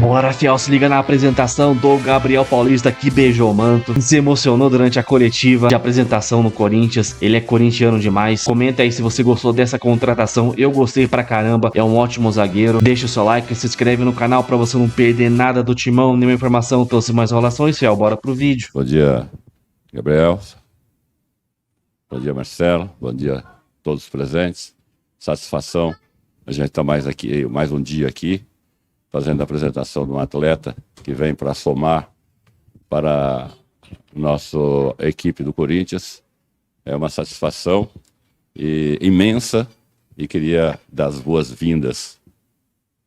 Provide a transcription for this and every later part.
Bora, fiel, se liga na apresentação do Gabriel Paulista, que beijou o manto, se emocionou durante a coletiva de apresentação no Corinthians. Ele é corintiano demais. Comenta aí se você gostou dessa contratação. Eu gostei pra caramba, é um ótimo zagueiro. Deixa o seu like, se inscreve no canal pra você não perder nada do Timão, nenhuma informação. Então, sem mais enrolações, fiel, bora pro vídeo. Bom dia, Gabriel. Bom dia, Marcelo. Bom dia a todos os presentes. Satisfação a gente estar mais um dia aqui, fazendo a apresentação de um atleta que vem para somar para a nossa equipe do Corinthians. É uma satisfação imensa e queria dar as boas-vindas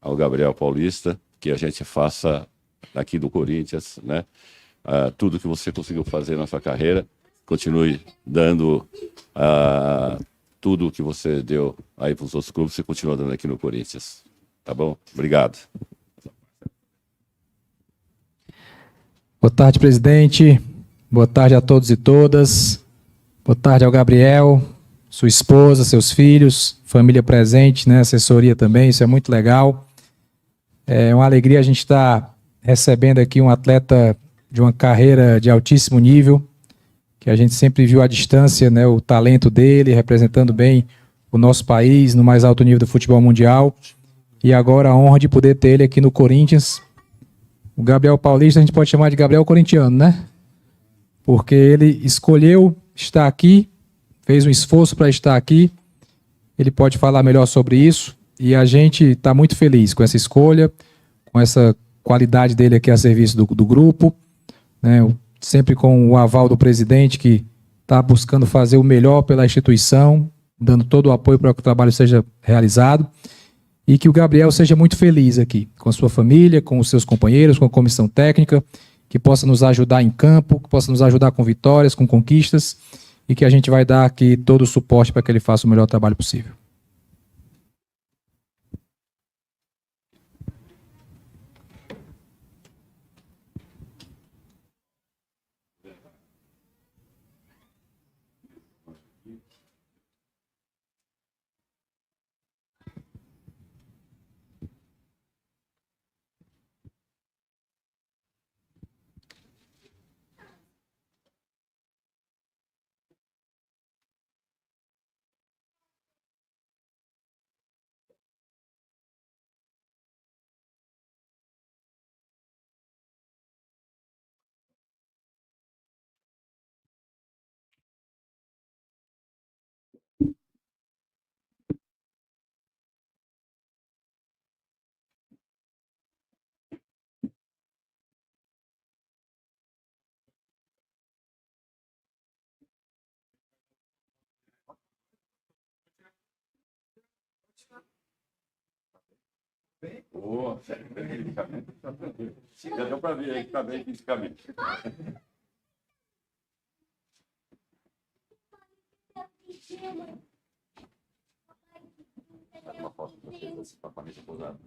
ao Gabriel Paulista, que a gente faça aqui do Corinthians, né? Tudo que você conseguiu fazer na sua carreira, continue dando tudo que você deu aí para os outros clubes, você continua dando aqui no Corinthians. Tá bom? Obrigado. Boa tarde, presidente. Boa tarde a todos e todas. Boa tarde ao Gabriel, sua esposa, seus filhos, família presente, né? Assessoria também, isso é muito legal. É uma alegria a gente estar recebendo aqui um atleta de uma carreira de altíssimo nível, que a gente sempre viu à distância, né, o talento dele, representando bem o nosso país no mais alto nível do futebol mundial. E agora a honra de poder ter ele aqui no Corinthians. O Gabriel Paulista a gente pode chamar de Gabriel Corintiano, né? Porque ele escolheu estar aqui, fez um esforço para estar aqui. Ele pode falar melhor sobre isso. E a gente está muito feliz com essa escolha, com essa qualidade dele aqui a serviço do grupo, né? Sempre com o aval do presidente, que está buscando fazer o melhor pela instituição, dando todo o apoio para que o trabalho seja realizado. E que o Gabriel seja muito feliz aqui, com a sua família, com os seus companheiros, com a comissão técnica, que possa nos ajudar em campo, que possa nos ajudar com vitórias, com conquistas, e que a gente vai dar aqui todo o suporte para que ele faça o melhor trabalho possível. Boa, sério, já deu para ver aí que está bem fisicamente. Uma foto de vocês com a camisa posada.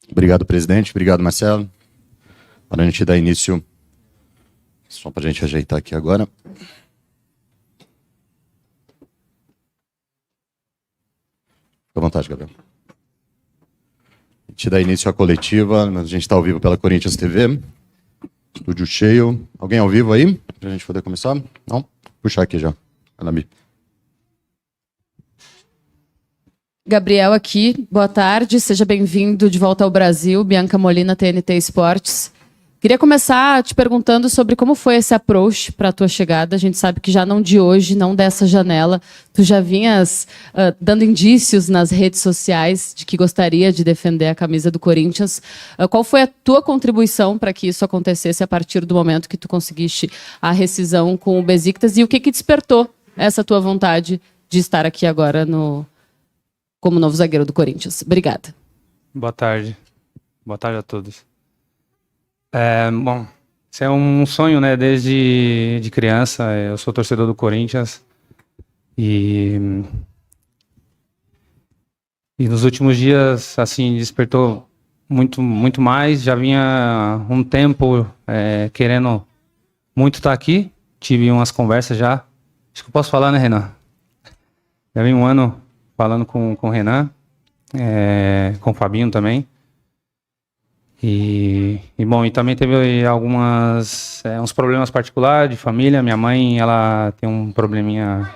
Obrigado, presidente. Obrigado, Marcelo. Para a gente dar início, só para a gente ajeitar aqui agora. Fique à vontade, Gabriel. A gente dá início à coletiva. A gente está ao vivo pela Corinthians TV. Estúdio cheio. Alguém ao vivo aí? Para a gente poder começar? Não? Vou puxar aqui já. Gabriel aqui, boa tarde, seja bem-vindo de volta ao Brasil, Bianca Molina, TNT Esportes. Queria começar te perguntando sobre como foi esse approach para a tua chegada. A gente sabe que já não de hoje, não dessa janela, tu já vinhas dando indícios nas redes sociais de que gostaria de defender a camisa do Corinthians. Qual foi a tua contribuição para que isso acontecesse a partir do momento que tu conseguiste a rescisão com o Besiktas? E o que despertou essa tua vontade de estar aqui agora como novo zagueiro do Corinthians? Obrigada. Boa tarde. Boa tarde a todos. Bom, isso é um sonho, né? Desde de criança, eu sou torcedor do Corinthians e nos últimos dias, assim, despertou muito mais. Já vinha um tempo querendo muito estar aqui. tive umas conversas já. Acho que eu posso falar, né, Renan? Já vem um ano falando com o Renan, com o Fabinho também. E também teve uns problemas particulares de família. Minha mãe, ela tem um probleminha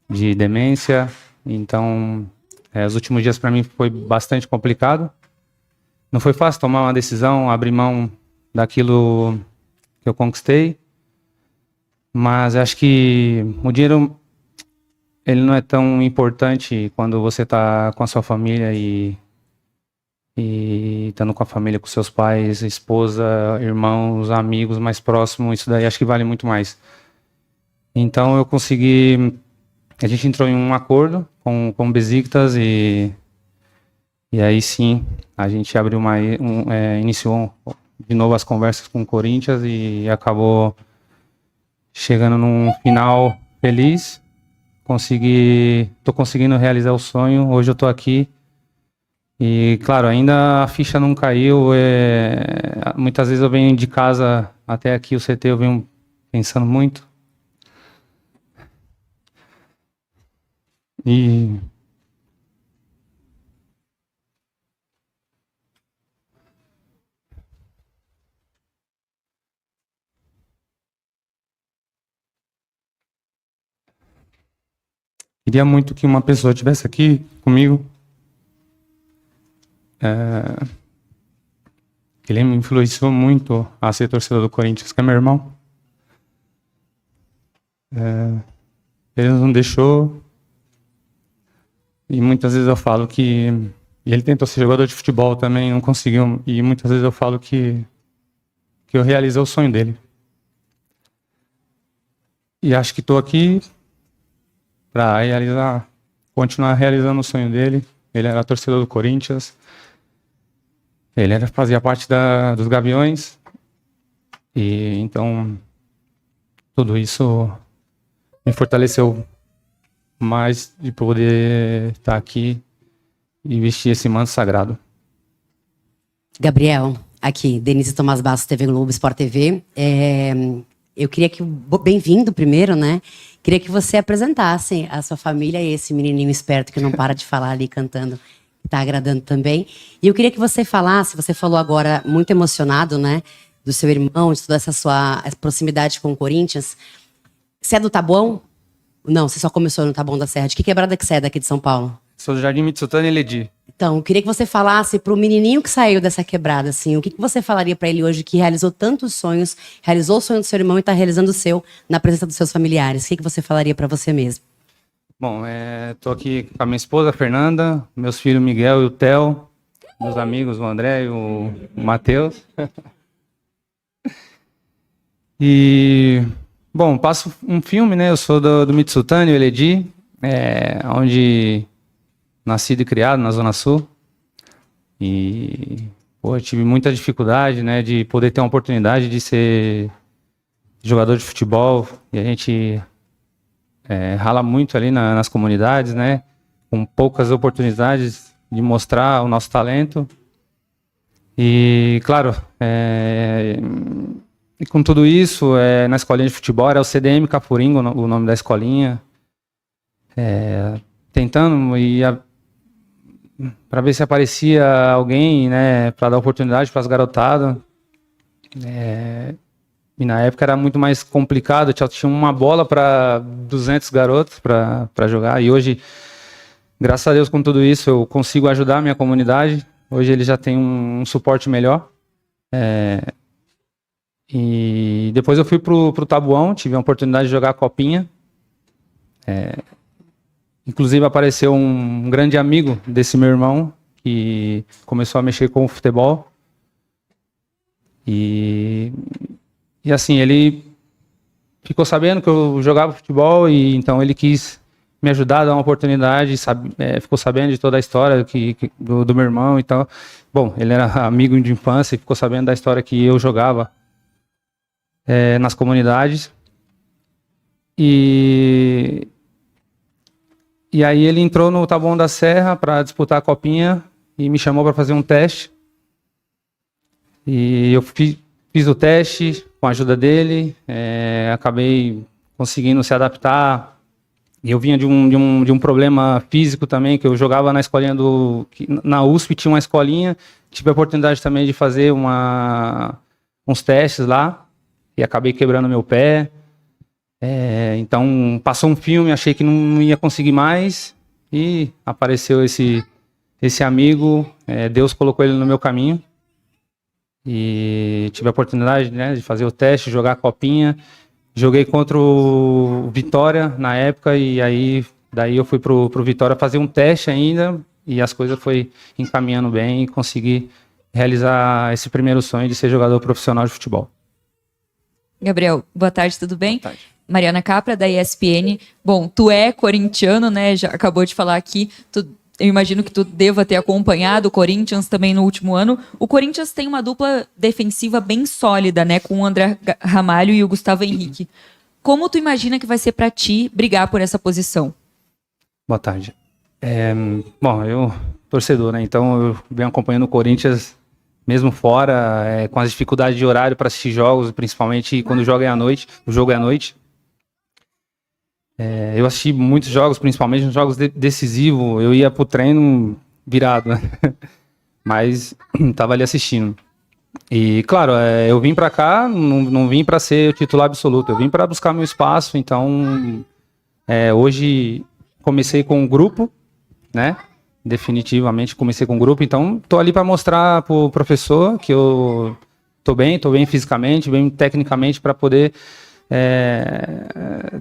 de demência. Então, os últimos dias para mim foi bastante complicado. Não foi fácil tomar uma decisão, abrir mão daquilo que eu conquistei. Mas acho que o dinheiro, ele não é tão importante quando você está com a sua família e estando com a família, com seus pais, esposa, irmãos, amigos mais próximos. Isso daí acho que vale muito mais. Então a gente entrou em um acordo com o Besiktas e aí sim a gente abriu iniciou de novo as conversas com o Corinthians e acabou chegando num final feliz. Tô conseguindo realizar o sonho. Hoje eu tô aqui e, claro, ainda a ficha não caiu. Muitas vezes eu venho de casa até aqui, o CT, eu venho pensando muito. E queria muito que uma pessoa estivesse aqui comigo. Ele me influenciou muito a ser torcedor do Corinthians, que é meu irmão. Ele não deixou. E muitas vezes eu falo que ele tentou ser jogador de futebol também, não conseguiu. E muitas vezes eu falo que eu realizei o sonho dele. E acho que estou aqui para continuar realizando o sonho dele. Ele era torcedor do Corinthians. Ele fazia parte dos Gaviões. E então tudo isso me fortaleceu mais de poder estar aqui e vestir esse manto sagrado. Gabriel, aqui, Denise Tomás Bastos, TV Globo, Sport TV. Eu queria bem-vindo primeiro, né? Queria que você apresentasse a sua família e esse menininho esperto que não para de falar ali cantando, que tá agradando também. E eu queria que você falasse, você falou agora muito emocionado, né? Do seu irmão, de toda essa sua proximidade com o Corinthians. Você é do Taboão? Não, você só começou no Taboão da Serra. De que quebrada que você é daqui de São Paulo? Sou do Jardim Mitsutani e Ledi. Então, eu queria que você falasse pro menininho que saiu dessa quebrada, assim, o que você falaria para ele hoje que realizou tantos sonhos, realizou o sonho do seu irmão e tá realizando o seu na presença dos seus familiares? O que você falaria para você mesmo? Bom, tô aqui com a minha esposa, a Fernanda, meus filhos Miguel e o Theo, meus amigos, o André e o Matheus. E, bom, passo um filme, né? Eu sou do Mitsutani, o Eledi, onde nascido e criado na Zona Sul. E, eu tive muita dificuldade, né, de poder ter uma oportunidade de ser jogador de futebol. E a gente rala muito ali nas comunidades, né, com poucas oportunidades de mostrar o nosso talento. E, claro, e com tudo isso, na escolinha de futebol, era o CDM Cafuringo, o nome da escolinha, tentando para ver se aparecia alguém, né, para dar oportunidade para as garotadas. E na época era muito mais complicado, tinha uma bola para 200 garotos para jogar. E hoje, graças a Deus, com tudo isso, eu consigo ajudar a minha comunidade. Hoje ele já tem um suporte melhor. E depois eu fui pro Taboão, tive a oportunidade de jogar a Copinha. Inclusive apareceu um grande amigo desse meu irmão, que começou a mexer com o futebol. E assim, ele ficou sabendo que eu jogava futebol e então ele quis me ajudar, dar uma oportunidade, ficou sabendo de toda a história do meu irmão e tal. Bom, ele era amigo de infância e ficou sabendo da história que eu jogava nas comunidades. E aí ele entrou no Taboão da Serra para disputar a Copinha e me chamou para fazer um teste. E eu fiz o teste, com a ajuda dele, acabei conseguindo se adaptar. E eu vinha de um problema físico também, que eu jogava na escolinha na USP tinha uma escolinha, tive a oportunidade também de fazer uns testes lá, e acabei quebrando meu pé. Então, passou um filme, achei que não ia conseguir mais, e apareceu esse amigo, Deus colocou ele no meu caminho, e tive a oportunidade, né, de fazer o teste, jogar a copinha. Joguei contra o Vitória na época, e daí eu fui pro Vitória fazer um teste ainda, e as coisas foi encaminhando bem, e consegui realizar esse primeiro sonho de ser jogador profissional de futebol. Gabriel, boa tarde, tudo bem? Boa tarde. Mariana Capra, da ESPN. Bom, tu é corintiano, né? Já acabou de falar aqui. Eu imagino que tu deva ter acompanhado o Corinthians também no último ano. O Corinthians tem uma dupla defensiva bem sólida, né? Com o André Ramalho e o Gustavo Henrique. Como tu imagina que vai ser para ti brigar por essa posição? Boa tarde. Bom, eu torcedor, né? Então eu venho acompanhando o Corinthians mesmo fora, com as dificuldades de horário para assistir jogos, principalmente quando o jogo é à noite. Eu assisti muitos jogos, principalmente nos jogos decisivos. Eu ia pro treino virado, né? Mas tava ali assistindo. E, claro, eu vim para cá, não vim para ser o titular absoluto. Eu vim para buscar meu espaço. Então, hoje comecei com um grupo, né? Definitivamente comecei com um grupo. Então, tô ali para mostrar pro professor que eu tô bem fisicamente, bem tecnicamente, para poder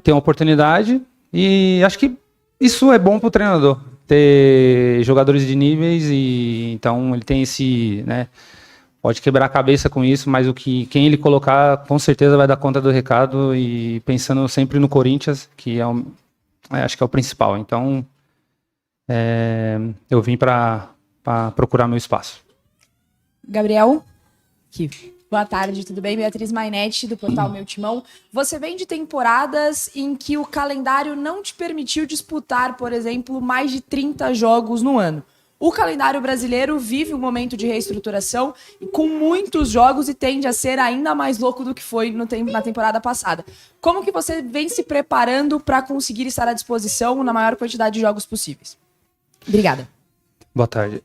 ter uma oportunidade, e acho que isso é bom para o treinador, ter jogadores de níveis, e então ele tem esse, né, pode quebrar a cabeça com isso, mas quem ele colocar com certeza vai dar conta do recado, e pensando sempre no Corinthians, que acho que é o principal. Então eu vim para procurar meu espaço. Gabriel? Boa tarde, tudo bem? Beatriz Mainetti, do portal Meu Timão. Você vem de temporadas em que o calendário não te permitiu disputar, por exemplo, mais de 30 jogos no ano. O calendário brasileiro vive um momento de reestruturação e com muitos jogos, e tende a ser ainda mais louco do que foi na temporada passada. Como que você vem se preparando para conseguir estar à disposição na maior quantidade de jogos possíveis? Obrigada. Boa tarde.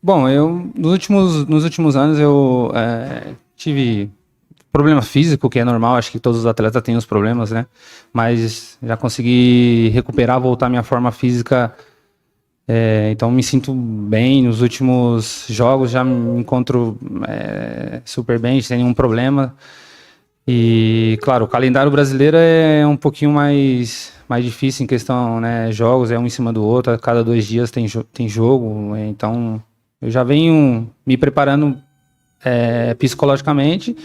Bom, nos últimos anos eu tive problema físico, que é normal, acho que todos os atletas têm os problemas, né? Mas já consegui recuperar, voltar à minha forma física, então me sinto bem. Nos últimos jogos já me encontro super bem, sem nenhum problema. E, claro, o calendário brasileiro é um pouquinho mais difícil em questão, né? Jogos, um em cima do outro, a cada 2 dias tem jogo, então eu já venho me preparando psicologicamente,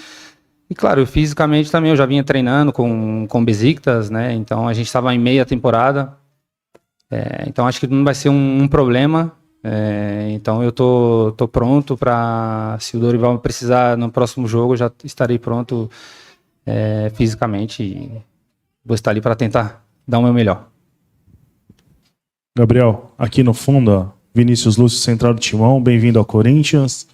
e, claro, fisicamente também. Eu já vinha treinando com Besiktas, né? Então a gente estava em meia temporada, então acho que não vai ser um problema. Então eu tô pronto para, se o Dorival precisar no próximo jogo, eu já estarei pronto fisicamente, e vou estar ali para tentar dar o meu melhor. Gabriel, aqui no fundo, ó, Vinícius Lúcio, central do Timão, bem-vindo ao Corinthians.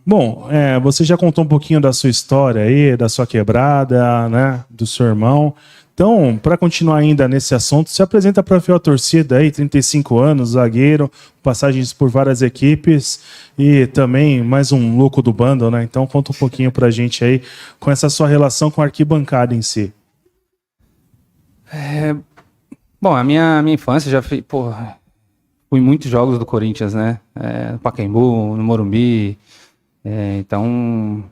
Bom, você já contou um pouquinho da sua história aí, da sua quebrada, né, do seu irmão. Então, para continuar ainda nesse assunto, se apresenta para a fiel torcida aí, 35 anos, zagueiro, passagens por várias equipes e também mais um louco do bando, né? Então, conta um pouquinho para a gente aí com essa sua relação com a arquibancada em si. Bom, a minha infância já fui em muitos jogos do Corinthians, né? No Pacaembu, no Morumbi. Então,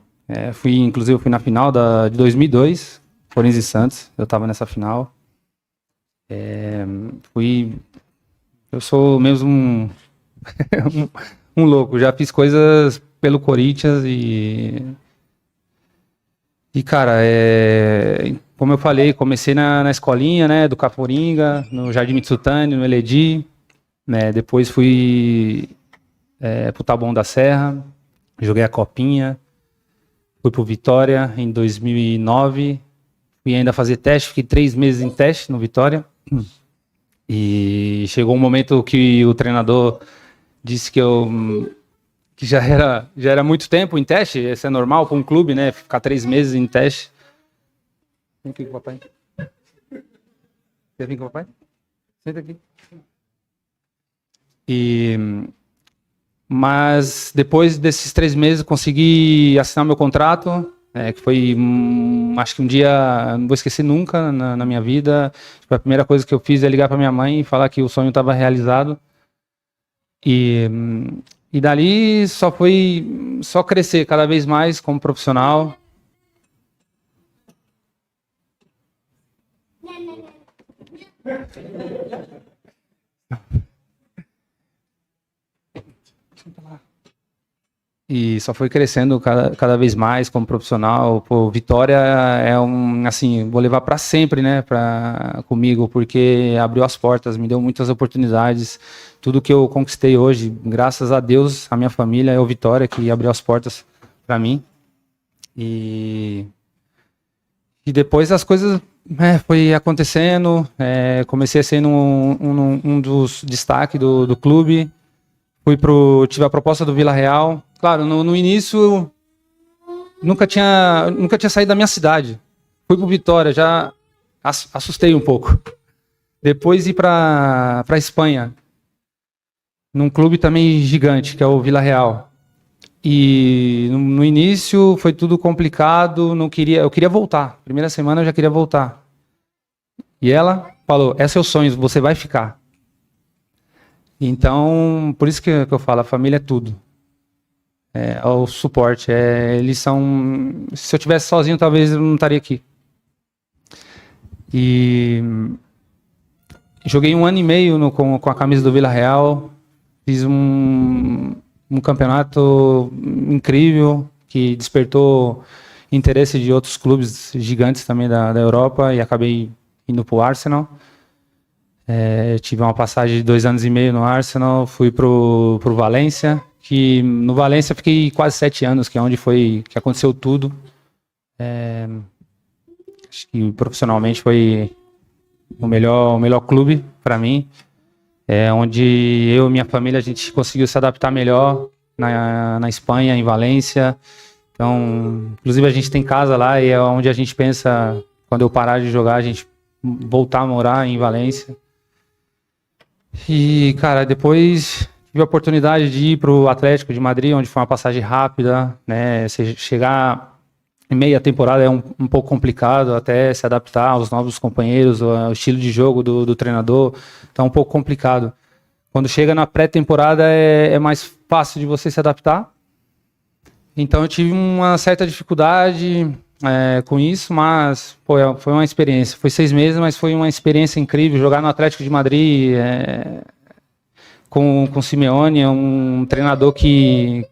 inclusive fui na final de 2002, Corinthians e Santos. Eu estava nessa final. Eu sou mesmo um louco. Já fiz coisas pelo Corinthians e cara, como eu falei, comecei na escolinha, né, do Caporinga, no Jardim Mitsutani, no Eledi, né, depois fui pro Taboão da Serra, joguei a Copinha, fui pro Vitória em 2009, fui ainda fazer teste, fiquei 3 meses em teste no Vitória, e chegou um momento que o treinador disse que eu que já era muito tempo em teste. Isso é normal para um clube, né? Ficar 3 meses em teste. Vem aqui com o papai. Quer vir com o papai? Senta aqui. Mas depois desses 3 meses consegui assinar meu contrato, que foi, acho que um dia, não vou esquecer nunca na minha vida. A primeira coisa que eu fiz é ligar para minha mãe e falar que o sonho estava realizado. E dali só crescer cada vez mais como profissional. E só foi crescendo cada vez mais como profissional. Pô, Vitória assim, vou levar para sempre, né, comigo, porque abriu as portas, me deu muitas oportunidades. Tudo que eu conquistei hoje, graças a Deus, a minha família, é o Vitória que abriu as portas para mim. E depois as coisas foi acontecendo, comecei a ser um dos destaques do clube. Tive a proposta do Vila Real. Claro, no início nunca tinha saído da minha cidade. Fui pro Vitória, já assustei um pouco. Depois ir para Espanha, num clube também gigante, que é o Vila Real. E no início foi tudo complicado, eu queria voltar. Primeira semana eu já queria voltar. E ela falou: "É seu sonho, você vai ficar". Então, por isso que eu falo, a família é tudo. É o suporte. Eles são... Se eu tivesse sozinho, talvez eu não estaria aqui. E joguei 1 ano e meio com a camisa do Vila Real. Fiz um campeonato incrível, que despertou interesse de outros clubes gigantes também da Europa, e acabei indo para o Arsenal. Tive uma passagem de 2 anos e meio no Arsenal, fui pro Valência, que no Valência fiquei quase 7 anos, que é onde que aconteceu tudo. Acho que profissionalmente foi o melhor clube para mim, onde eu e minha família a gente conseguiu se adaptar melhor na Espanha, em Valência. Então, inclusive a gente tem casa lá, e é onde a gente pensa, quando eu parar de jogar, a gente voltar a morar em Valência. E, cara, depois tive a oportunidade de ir para o Atlético de Madrid, onde foi uma passagem rápida, né? Você chegar em meia temporada é um pouco complicado, até se adaptar aos novos companheiros, ao estilo de jogo do treinador, então é um pouco complicado. Quando chega na pré-temporada é mais fácil de você se adaptar. Então eu tive uma certa dificuldade com isso, mas foi uma experiência. Foi 6 meses, mas foi uma experiência incrível. Jogar no Atlético de Madrid com o Simeone, é um treinador que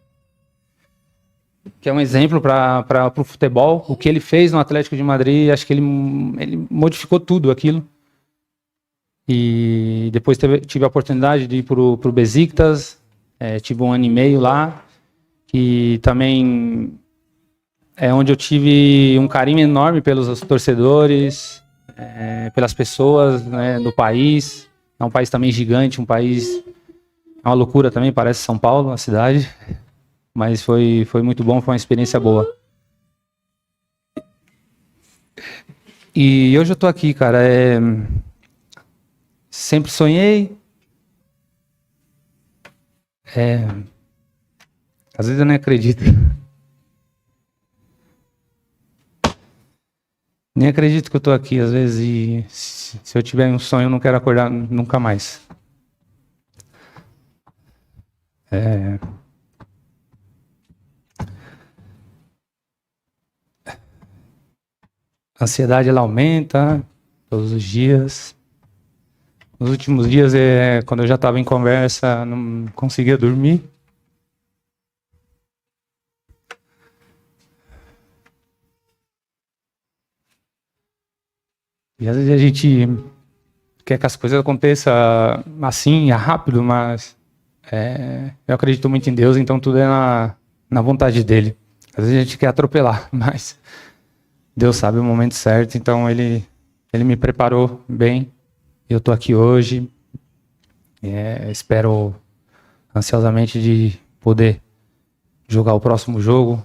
é um exemplo para o futebol. O que ele fez no Atlético de Madrid, acho que ele modificou tudo aquilo. E depois tive a oportunidade de ir para o Besiktas, tive 1 ano e meio lá, que também é onde eu tive um carinho enorme pelos torcedores, pelas pessoas, né, do país. É um país também gigante, é uma loucura também, parece São Paulo, a cidade, mas foi muito bom, foi uma experiência boa. E hoje eu tô aqui, cara, sempre sonhei, às vezes eu nem acredito. Nem acredito que eu tô aqui, às vezes, e se eu tiver um sonho, eu não quero acordar nunca mais. A ansiedade, ela aumenta todos os dias. Nos últimos dias, quando eu já estava em conversa, não conseguia dormir. E às vezes a gente quer que as coisas aconteçam assim, rápido, mas eu acredito muito em Deus, então tudo é na vontade dele. Às vezes a gente quer atropelar, mas Deus sabe o momento certo, então ele me preparou bem. Eu estou aqui hoje, espero ansiosamente de poder jogar o próximo jogo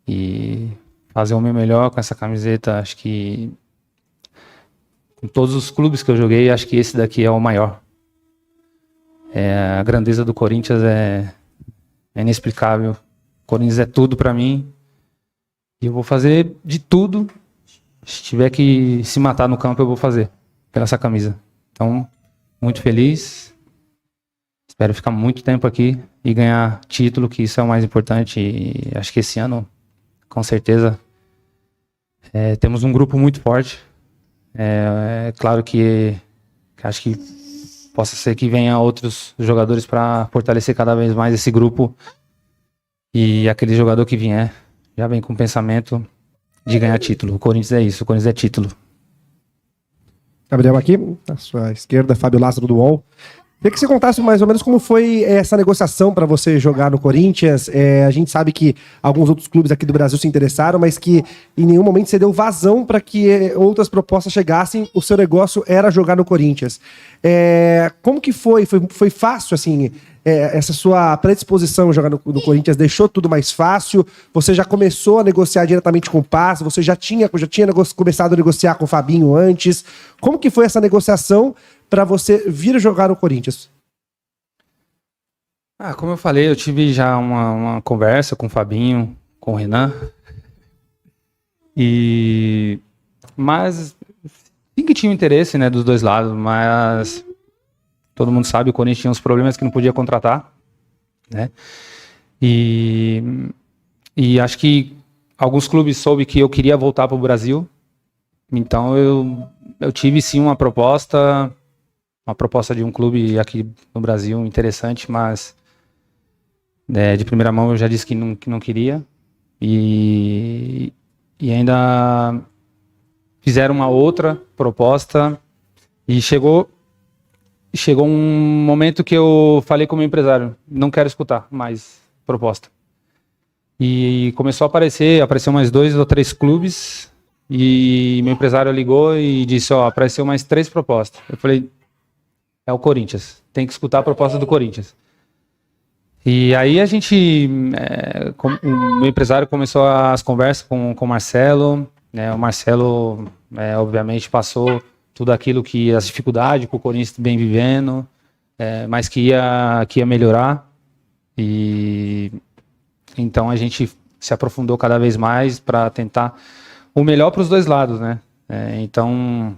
e fazer o meu melhor com essa camiseta. Acho que com todos os clubes que eu joguei, acho que esse daqui é o maior. A grandeza do Corinthians é inexplicável. O Corinthians é tudo para mim. E eu vou fazer de tudo. Se tiver que se matar no campo, eu vou fazer pela essa camisa. Então, muito feliz. Espero ficar muito tempo aqui e ganhar título, que isso é o mais importante. E acho que esse ano, com certeza, temos um grupo muito forte. É claro que acho que possa ser que venha outros jogadores para fortalecer cada vez mais esse grupo. E aquele jogador que vier já vem com o pensamento de ganhar título. O Corinthians é isso, o Corinthians é título. Gabriel aqui, à sua esquerda, Fábio Lázaro do UOL. Queria que você contasse mais ou menos como foi essa negociação para você jogar no Corinthians. A gente sabe que alguns outros clubes aqui do Brasil se interessaram, mas que em nenhum momento você deu vazão para que outras propostas chegassem. O seu negócio era jogar no Corinthians. Como que foi? Foi fácil, assim, essa sua predisposição a jogar no Corinthians deixou tudo mais fácil? Você já começou a negociar diretamente com o Paz? Você já tinha começado a negociar com o Fabinho antes? Como que foi essa negociação para você vir jogar no Corinthians? Como eu falei, eu tive já uma conversa com o Fabinho, com o Renan. Mas sim que tinha interesse, né, dos dois lados, mas todo mundo sabe, o Corinthians tinha uns problemas que não podia contratar, né? E acho que alguns clubes soube que eu queria voltar para o Brasil, então eu tive sim uma proposta de um clube aqui no Brasil interessante, mas de primeira mão eu já disse que não queria. E ainda fizeram uma outra proposta e chegou um momento que eu falei com o meu empresário, não quero escutar mais proposta. E começou a apareceu mais 2 ou 3 clubes e meu empresário ligou e disse, apareceu mais 3 propostas. Eu falei, é o Corinthians, tem que escutar a proposta do Corinthians. E aí o meu empresário começou as conversas com o Marcelo, né? O Marcelo, obviamente, passou tudo aquilo as dificuldades que o Corinthians vem vivendo, mas que ia melhorar. E então a gente se aprofundou cada vez mais para tentar o melhor para os dois lados, né? Então,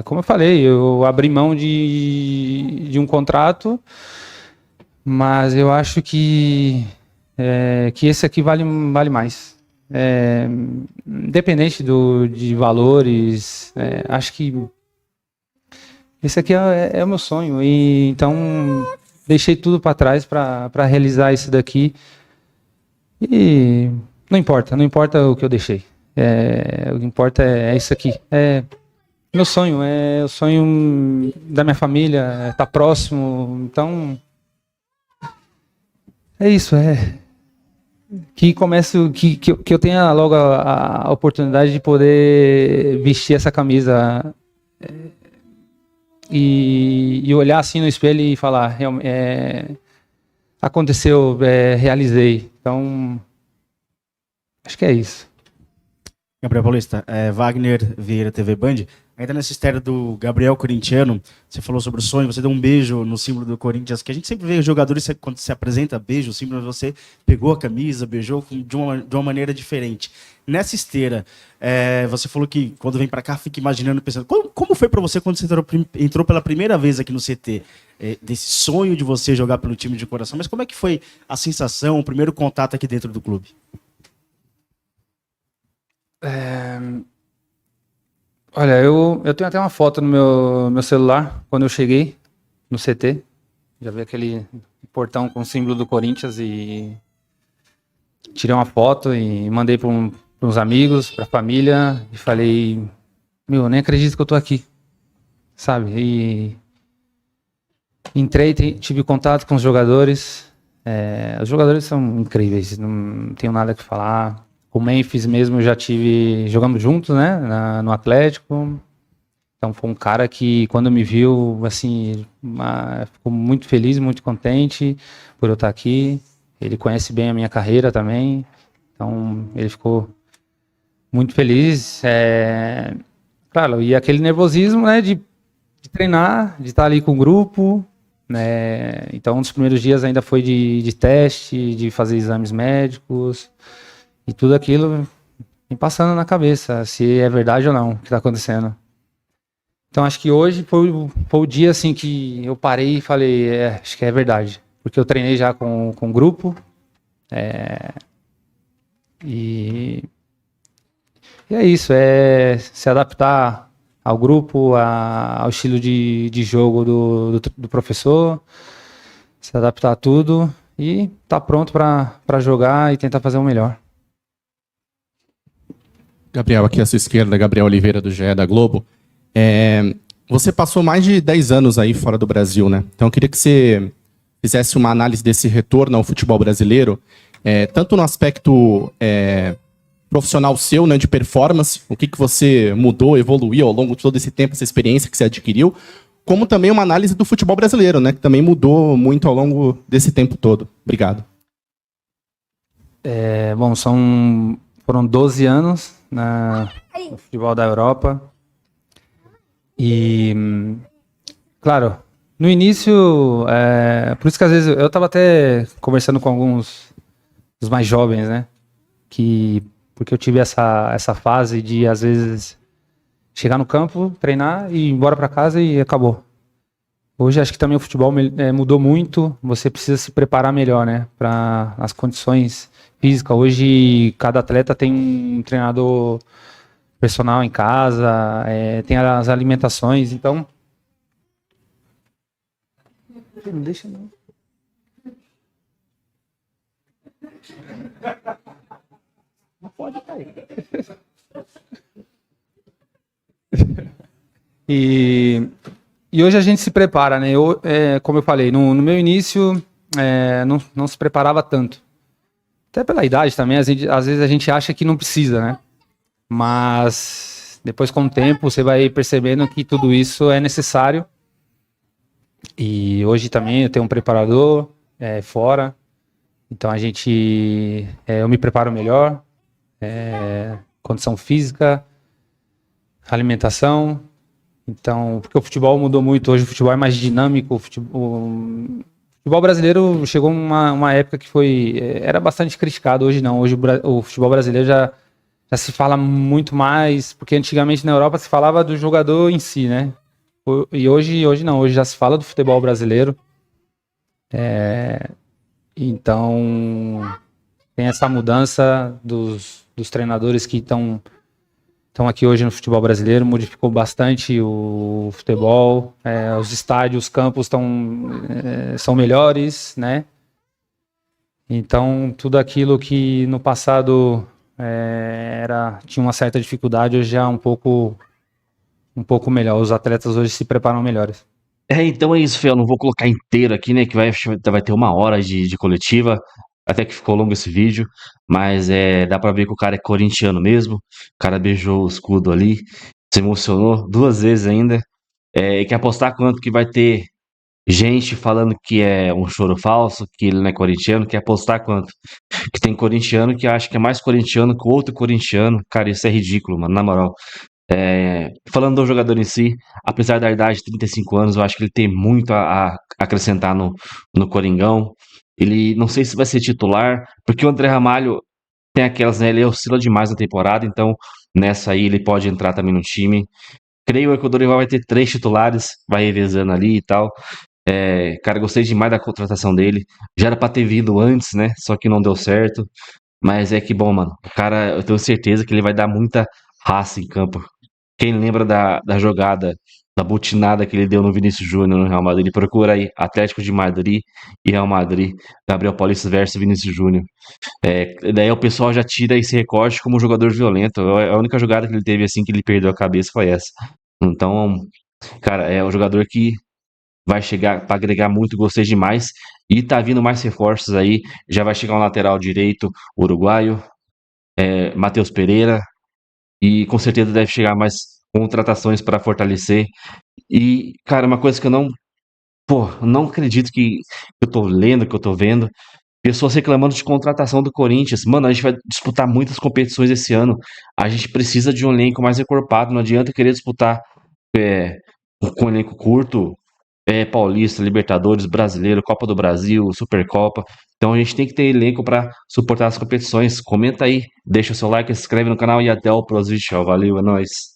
como eu falei, eu abri mão de um contrato, mas eu acho que esse aqui vale mais. Independente de valores, acho que esse aqui é o meu sonho. E então deixei tudo para trás para realizar isso daqui. E não importa o que eu deixei. O que importa é isso aqui. Meu sonho, é o sonho da minha família, estar próximo. Então, é isso, que eu tenha logo a oportunidade de poder vestir essa camisa e olhar assim no espelho e falar, aconteceu, realizei. Então, acho que é isso. Gabriel Paulista, Wagner Vieira, TV Band. Ainda nessa história do Gabriel corintiano, você falou sobre o sonho, você deu um beijo no símbolo do Corinthians, que a gente sempre vê os jogadores, quando se apresenta, beijo, o símbolo, você pegou a camisa, beijou de uma maneira diferente. Nessa esteira, você falou que quando vem para cá, fica imaginando, pensando, como foi para você quando você entrou pela primeira vez aqui no CT? Desse sonho de você jogar pelo time de coração, mas como é que foi a sensação, o primeiro contato aqui dentro do clube? Olha, eu tenho até uma foto no meu celular, quando eu cheguei no CT. Já vi aquele portão com o símbolo do Corinthians e tirei uma foto e mandei para uns amigos, para a família, e falei, eu nem acredito que eu tô aqui, sabe? E entrei, tive contato com os jogadores. Os jogadores são incríveis, não tenho nada que falar. O Memphis mesmo jogamos juntos, né, no Atlético. Então foi um cara que quando me viu, assim, ficou muito feliz, muito contente por eu estar aqui. ele conhece bem a minha carreira também, então ele ficou muito feliz. Claro, e aquele nervosismo, né, de treinar, de estar ali com o grupo, né? Então, um dos primeiros dias ainda foi de teste, de fazer exames médicos, e tudo aquilo me passando na cabeça, se é verdade ou não o que está acontecendo. Então, acho que hoje foi o dia assim que eu parei e falei, acho que é verdade. Porque eu treinei já com o grupo, e é isso, é se adaptar ao grupo, ao estilo de jogo do professor, se adaptar a tudo e estar pronto para jogar e tentar fazer o melhor. Gabriel, aqui à sua esquerda, Gabriel Oliveira, do GE da Globo. Você passou mais de 10 anos aí fora do Brasil, né? Então eu queria que você fizesse uma análise desse retorno ao futebol brasileiro, tanto no aspecto profissional seu, né, de performance, o que você mudou, evoluiu ao longo de todo esse tempo, essa experiência que você adquiriu, como também uma análise do futebol brasileiro, né, que também mudou muito ao longo desse tempo todo. Obrigado. Bom, foram 12 anos no futebol da Europa. E, claro, no início, por isso que às vezes eu estava até conversando com alguns dos mais jovens, né? Porque eu tive essa fase de, às vezes, chegar no campo, treinar e ir embora para casa e acabou. Hoje acho que também o futebol mudou muito, você precisa se preparar melhor, né? Para as condições físicas. Hoje cada atleta tem um treinador personal em casa, tem as alimentações, então... Não deixa não. Não pode cair. E hoje a gente se prepara, né? Como eu falei, no meu início não se preparava tanto. Até pela idade também, às vezes a gente acha que não precisa, né? Mas depois, com o tempo, você vai percebendo que tudo isso é necessário. E hoje também eu tenho um preparador fora, então eu me preparo melhor, condição física, alimentação. Então, porque o futebol mudou muito, hoje o futebol é mais dinâmico, o futebol brasileiro chegou uma época que era bastante criticado, hoje não, hoje o futebol brasileiro já se fala muito mais, porque antigamente na Europa se falava do jogador em si, né? E hoje não, hoje já se fala do futebol brasileiro. Então, tem essa mudança dos treinadores que estão aqui hoje no futebol brasileiro, modificou bastante o futebol, os estádios, os campos são melhores, né? Então, tudo aquilo que no passado tinha uma certa dificuldade, hoje já é um pouco melhor. Os atletas hoje se preparam melhores. Então é isso, Fê. Eu não vou colocar inteiro aqui, né? Que vai ter 1 hora de coletiva. Até que ficou longo esse vídeo. Mas dá pra ver que o cara é corintiano mesmo. O cara beijou o escudo ali. Se emocionou 2 vezes ainda. E quer apostar quanto que vai ter gente falando que é um choro falso, que ele não é corintiano. Quer apostar quanto? Que tem corintiano que acha que é mais corintiano que o outro corintiano. Cara, isso é ridículo, mano. Na moral. Falando do jogador em si, apesar da idade de 35 anos, eu acho que ele tem muito a acrescentar no Coringão. Ele não sei se vai ser titular, porque o André Ramalho tem aquelas, né? Ele oscila demais na temporada, então nessa aí ele pode entrar também no time. Creio que o Dorival vai ter 3 titulares, vai revezando ali e tal. Cara, gostei demais da contratação dele. Já era pra ter vindo antes, né? Só que não deu certo. Mas que bom, mano. O cara, eu tenho certeza que ele vai dar muita raça em campo. Quem lembra da jogada, da butinada que ele deu no Vinícius Júnior no Real Madrid, procura aí, Atlético de Madrid e Real Madrid, Gabriel Paulista versus Vinícius Júnior. Daí o pessoal já tira esse recorte como um jogador violento. A única jogada que ele teve assim que ele perdeu a cabeça foi essa. Então, cara, é um jogador que vai chegar para agregar muito, gostei demais. E tá vindo mais reforços aí. Já vai chegar um lateral direito uruguaio, Matheus Pereira. E com certeza deve chegar mais contratações para fortalecer. E, cara, uma coisa que eu não acredito que eu tô lendo, que eu tô vendo, Pessoas reclamando de contratação do Corinthians. Mano, a gente vai disputar muitas competições esse ano. A gente precisa de um elenco mais encorpado. Não adianta querer disputar com um elenco curto. Paulista, Libertadores, Brasileiro, Copa do Brasil, Supercopa. Então a gente tem que ter elenco para suportar as competições. Comenta aí, deixa o seu like, se inscreve no canal e até o próximo vídeo. Valeu, é nóis.